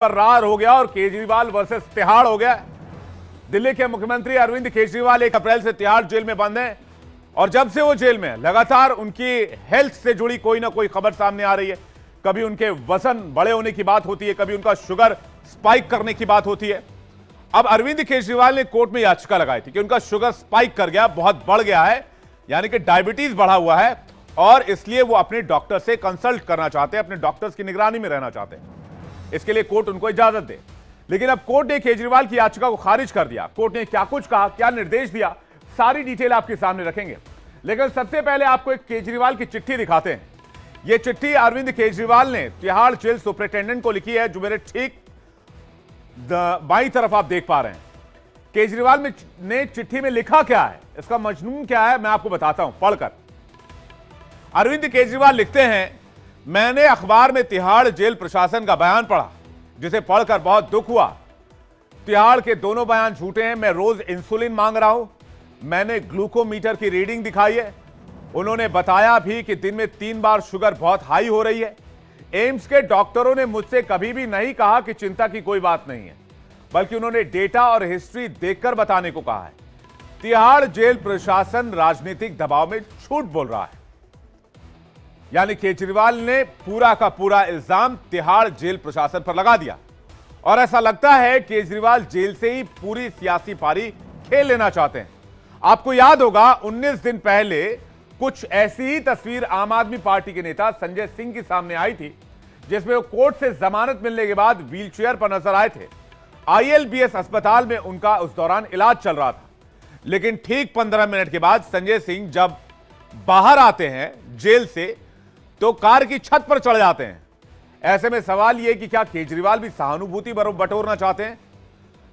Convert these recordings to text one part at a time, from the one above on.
फरार हो गया और केजरीवाल वर्सेस तिहाड़ हो गया। दिल्ली के मुख्यमंत्री अरविंद केजरीवाल 1 अप्रैल से तिहाड़ जेल में बंद हैं और जब से वो जेल में लगातार उनकी हेल्थ से जुड़ी कोई ना कोई खबर सामने आ रही है। कभी उनके वजन बड़े होने की बात होती है, कभी उनका शुगर स्पाइक करने की बात होती है। अब अरविंद केजरीवाल ने कोर्ट में याचिका लगाई थी कि उनका शुगर स्पाइक कर गया, बहुत बढ़ गया है, यानी कि डायबिटीज बढ़ा हुआ है और इसलिए वो अपने डॉक्टर से कंसल्ट करना चाहते हैं, अपने डॉक्टर्स की निगरानी में रहना चाहते हैं। इसके लिए कोर्ट उनको इजाजत दे, लेकिन अब कोर्ट ने केजरीवाल की याचिका को खारिज कर दिया। कोर्ट ने क्या कुछ कहा, क्या निर्देश दिया, सारी डिटेल आपके सामने रखेंगे। लेकिन सबसे पहले आपको एक केजरीवाल की चिट्ठी दिखाते हैं। यह चिट्ठी अरविंद केजरीवाल ने तिहाड़ जेल सुपरिटेंडेंट को लिखी है, जो मेरे ठीक बाईं तरफ आप देख पा रहे हैं। केजरीवाल ने चिट्ठी में लिखा क्या है, इसका मजमून क्या है, मैं आपको बताता हूं पढ़कर। अरविंद केजरीवाल लिखते हैं, मैंने अखबार में तिहाड़ जेल प्रशासन का बयान पढ़ा, जिसे पढ़कर बहुत दुख हुआ। तिहाड़ के दोनों बयान झूठे हैं। मैं रोज इंसुलिन मांग रहा हूं, मैंने ग्लूकोमीटर की रीडिंग दिखाई है। उन्होंने बताया भी कि दिन में 3 बार शुगर बहुत हाई हो रही है। एम्स के डॉक्टरों ने मुझसे कभी भी नहीं कहा कि चिंता की कोई बात नहीं है, बल्कि उन्होंने डेटा और हिस्ट्री देखकर बताने को कहा है। तिहाड़ जेल प्रशासन राजनीतिक दबाव में झूठ बोल रहा है। यानी केजरीवाल ने पूरा का पूरा इल्जाम तिहाड़ जेल प्रशासन पर लगा दिया और ऐसा लगता है केजरीवाल जेल से ही पूरी सियासी पारी खेल लेना चाहते हैं। आपको याद होगा 19 दिन पहले कुछ ऐसी ही तस्वीर आम आदमी पार्टी के नेता संजय सिंह की सामने आई थी, जिसमें वो कोर्ट से जमानत मिलने के बाद व्हीलचेयर पर नजर आए थे। ILBS अस्पताल में उनका उस दौरान इलाज चल रहा था, लेकिन ठीक 15 मिनट के बाद संजय सिंह जब बाहर आते हैं जेल से तो कार की छत पर चढ़ जाते हैं। ऐसे में सवाल यह कि क्या केजरीवाल भी सहानुभूति बटोरना चाहते हैं?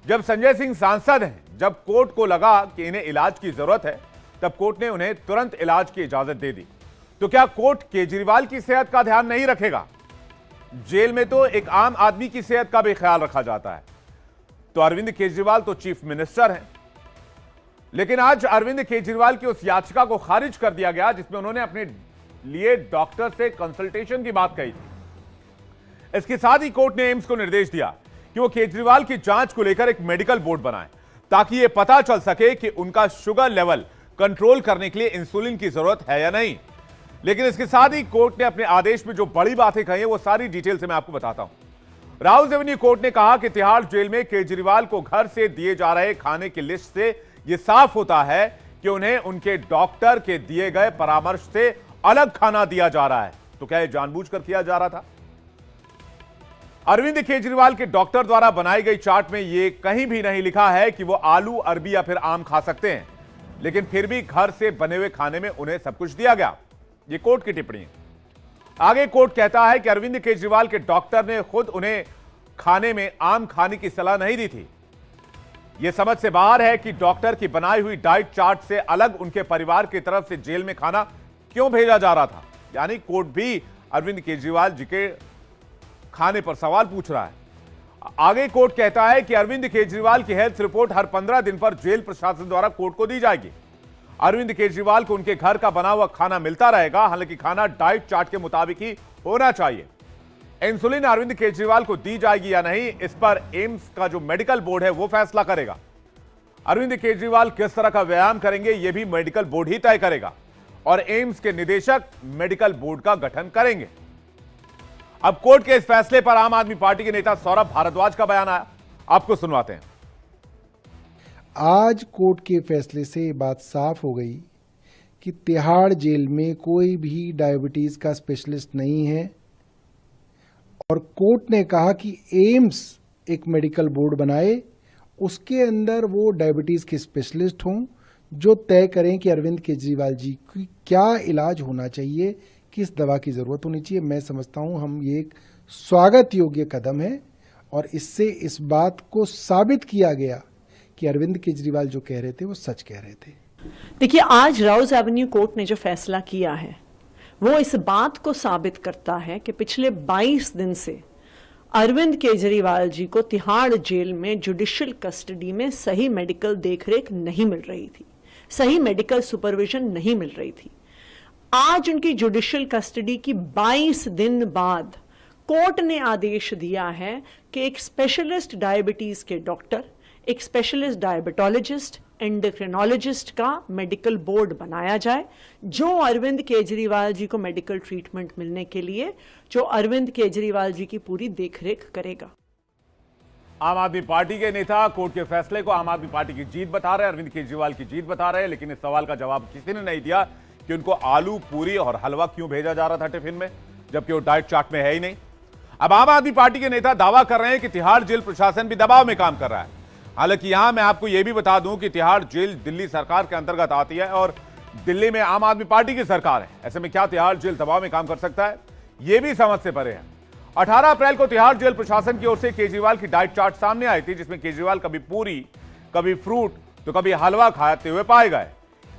जब संजय सिंह सांसद हैं, जब कोर्ट को लगा कि इन्हें इलाज की जरूरत है, तब कोर्ट ने उन्हें तुरंत इलाज की इजाजत दे दी। तो क्या कोर्ट केजरीवाल की सेहत का ध्यान नहीं रखेगा? जेल में तो एक आम आदमी की सेहत का भी ख्याल रखा जाता है। तो अरविंद केजरीवाल तो चीफ मिनिस्टर हैं, लेकिन आज अरविंद केजरीवाल की उस याचिका को खारिज कर दिया गया जिसमें उन्होंने अपने लिए डॉक्टर से कंसल्टेशन की बात कही थी। इसके साथ ही कोर्ट ने एम्स को निर्देश दिया कि वो केजरीवाल की जांच को लेकर एक मेडिकल बोर्ड बनाए, ताकि यह पता चल सके कि उनका शुगर लेवल कंट्रोल करने के लिए इंसुलिन की जरूरत है या नहीं। लेकिन इसके साथ ही कोर्ट ने अपने आदेश में जो बड़ी बातें कही हैं, वो सारी डिटेल से मैं आपको बताता हूं। राउज एवेन्यू कोर्ट ने कहा कि तिहाड़ जेल में केजरीवाल को घर से दिए जा रहे खाने की लिस्ट से यह साफ होता है कि उन्हें उनके डॉक्टर के दिए गए परामर्श से अलग खाना दिया जा रहा है। तो क्या यह जानबूझकर किया जा रहा था? अरविंद केजरीवाल के डॉक्टर द्वारा बनाई गई चार्ट में यह कहीं भी नहीं लिखा है कि वो आलू, अरबी या फिर आम खा सकते हैं, लेकिन फिर भी घर से बने हुए खाने में उन्हें सब कुछ दिया गया। यह कोर्ट की टिप्पणी है। आगे कोर्ट कहता है कि अरविंद केजरीवाल के डॉक्टर ने खुद उन्हें खाने में आम खाने की सलाह नहीं दी थी। यह समझ से बाहर है कि डॉक्टर की बनाई हुई डाइट चार्ट से अलग उनके परिवार की तरफ से जेल में खाना क्यों भेजा जा रहा था। यानी कोर्ट भी अरविंद केजरीवाल जी के खाने पर सवाल पूछ रहा है। आगे कोर्ट कहता है कि अरविंद केजरीवाल की हेल्थ रिपोर्ट हर 15 दिन पर जेल प्रशासन द्वारा कोर्ट को दी जाएगी। अरविंद केजरीवाल को उनके घर का बना हुआ खाना मिलता रहेगा, हालांकि खाना डाइट चार्ट के मुताबिक ही होना चाहिए। इंसुलिन अरविंद केजरीवाल को दी जाएगी या नहीं, इस पर एम्स का जो मेडिकल बोर्ड है वो फैसला करेगा। अरविंद केजरीवाल किस तरह का व्यायाम करेंगे, यह भी मेडिकल बोर्ड ही तय करेगा और एम्स के निदेशक मेडिकल बोर्ड का गठन करेंगे। अब कोर्ट के इस फैसले पर आम आदमी पार्टी के नेता सौरभ भारद्वाज का बयान आया, आपको सुनवाते हैं। आज कोर्ट के फैसले से ये बात साफ हो गई कि तिहाड़ जेल में कोई भी डायबिटीज का स्पेशलिस्ट नहीं है और कोर्ट ने कहा कि एम्स एक मेडिकल बोर्ड बनाए, उसके अंदर वो डायबिटीज के स्पेशलिस्ट हों जो तय करें कि अरविंद केजरीवाल जी की क्या इलाज होना चाहिए, किस दवा की जरूरत होनी चाहिए। मैं समझता हूं हम ये एक स्वागत योग्य कदम है और इससे इस बात को साबित किया गया कि अरविंद केजरीवाल जो कह रहे थे वो सच कह रहे थे। देखिए, आज राउज एवेन्यू कोर्ट ने जो फैसला किया है वो इस बात को साबित करता है कि पिछले 22 दिन से अरविंद केजरीवाल जी को तिहाड़ जेल में जुडिशियल कस्टडी में सही मेडिकल देखरेख नहीं मिल रही थी, सही मेडिकल सुपरविजन नहीं मिल रही थी। आज उनकी जुडिशियल कस्टडी की 22 दिन बाद कोर्ट ने आदेश दिया है कि एक स्पेशलिस्ट डायबिटीज के डॉक्टर, एक स्पेशलिस्ट डायबिटोलॉजिस्ट, एंडोक्रिनोलॉजिस्ट का मेडिकल बोर्ड बनाया जाए, जो अरविंद केजरीवाल जी को मेडिकल ट्रीटमेंट मिलने के लिए, जो अरविंद केजरीवाल जी की पूरी देखरेख करेगा। आम आदमी पार्टी के नेता कोर्ट के फैसले को आम आदमी पार्टी की जीत बता रहे हैं, अरविंद केजरीवाल की जीत बता रहे हैं, लेकिन इस सवाल का जवाब किसी ने नहीं दिया कि उनको आलू, पूरी और हलवा क्यों भेजा जा रहा था टिफिन में, जबकि वो डाइट चार्ट में है ही नहीं। अब आम आदमी पार्टी के नेता दावा कर रहे हैं कि तिहाड़ जेल प्रशासन भी दबाव में काम कर रहा है। हालांकि यहां मैं आपको यह भी बता दूं कि तिहाड़ जेल दिल्ली सरकार के अंतर्गत आती है और दिल्ली में आम आदमी पार्टी की सरकार है। ऐसे में क्या तिहाड़ जेल दबाव में काम कर सकता है, यह भी समझ से परे है। 18 अप्रैल को तिहाड़ जेल प्रशासन की ओर से केजरीवाल की डाइट चार्ट सामने आई थी, जिसमें केजरीवाल कभी पूरी, कभी फ्रूट तो कभी हलवा खाते हुए पाए गए।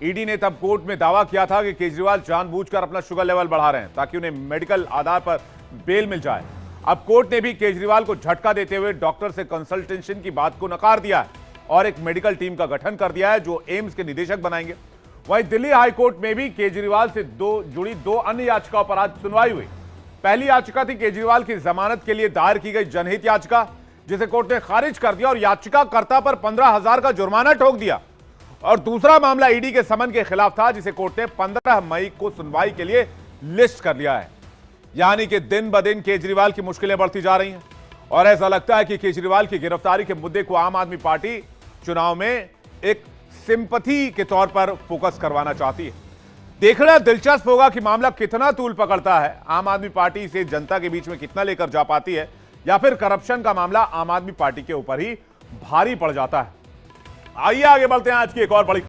ईडी ने तब कोर्ट में दावा किया था कि केजरीवाल जानबूझकर अपना शुगर लेवल बढ़ा रहे हैं ताकि उन्हें मेडिकल आधार पर बेल मिल जाए। अब कोर्ट ने भी केजरीवाल को झटका देते हुए डॉक्टर से कंसल्टेशन की बात को नकार दिया है और एक मेडिकल टीम का गठन कर दिया है जो एम्स के निदेशक बनाएंगे। वहीं दिल्ली हाईकोर्ट में भी केजरीवाल से जुड़ी दो अन्य याचिकाओं पर आज सुनवाई हुई। पहली याचिका थी केजरीवाल की जमानत के लिए दायर की गई जनहित याचिका, जिसे कोर्ट ने खारिज कर दिया और याचिकाकर्ता पर 15,000 का जुर्माना ठोक दिया। और दूसरा मामला ईडी के समन के खिलाफ था, जिसे कोर्ट ने 15 मई को सुनवाई के लिए लिस्ट कर लिया है। यानी कि दिन ब दिन केजरीवाल की मुश्किलें बढ़ती जा रही हैं और ऐसा लगता है कि केजरीवाल की गिरफ्तारी के मुद्दे को आम आदमी पार्टी चुनाव में एक सिंपैथी के तौर पर फोकस करवाना चाहती है। देखना दिलचस्प होगा कि मामला कितना तूल पकड़ता है, आम आदमी पार्टी से जनता के बीच में कितना लेकर जा पाती है, या फिर करप्शन का मामला आम आदमी पार्टी के ऊपर ही भारी पड़ जाता है। आइए आगे बढ़ते हैं आज की एक और बड़ी